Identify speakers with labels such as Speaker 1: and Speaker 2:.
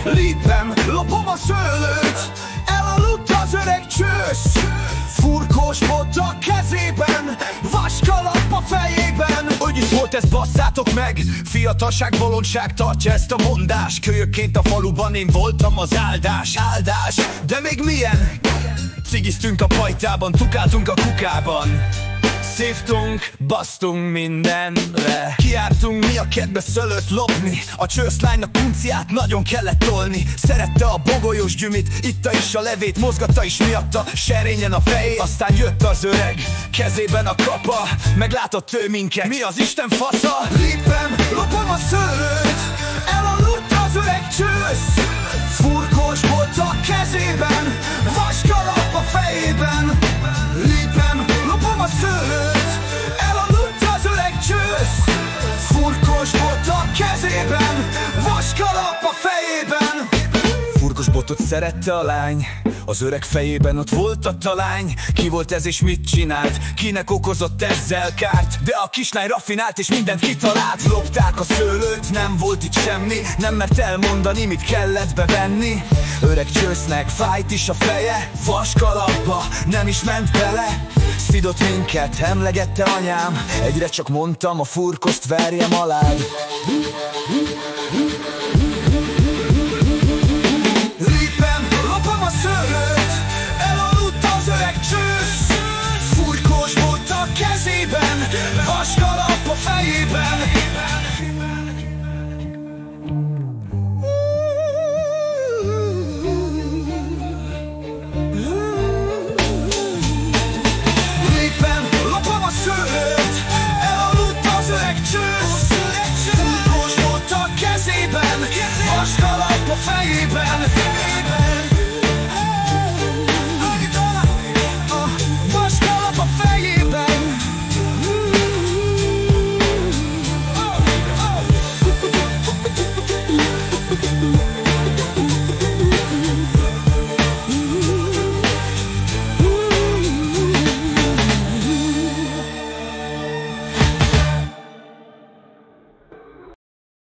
Speaker 1: Lépem, lopom a szőlőt, elaludt az öreg csősz. Furkós bot a kezében, vaskalap a fejében. Hogy is volt ez, basszátok meg? Fiatalság, bolondság tartja ezt a mondás. Kölyökként a faluban én voltam az áldás. De még milyen? Cigiztünk a pajtában, tukáltunk a kukában. Szívtunk, basztunk mindenre. Kiártunk mi a kedve szőlőt lopni. A csőszlánynak kunciát nagyon kellett tolni. Szerette a bogolyós gyümit, itta is a levét, mozgatta is miatta serényen a fejét. Aztán jött az öreg, kezében a kapa, meglátott ő minket, mi az Isten fasza? Lépem, lopom a szőlőt, elaludt az öreg csősz. Furkós volt a kezében, vaskalap a fejében. Lépem, lopom a szőlőt, elaludt az öreg csősz. Furkos bot a kezében, vaskalap a fejében. Furkos botot szerette a lány, az öreg fejében ott volt a talány. Ki volt ez és mit csinált, kinek okozott ezzel kárt? De a kislány raffinált és mindent kitalált. Lopták a szőlőt, nem volt itt semmi, nem mert elmondani, mit kellett bevenni. Öreg csősznek fájt is a feje, vaskalapba nem is ment bele. Szidott minket, emlegette anyám, egyre csak mondtam, a furkoszt verjem alád. Lépem, lopom a szőlőt, elaludt az öreg csősz. Furkós bot a kezében, vaskalap a fejében. Vaskalap a fejében.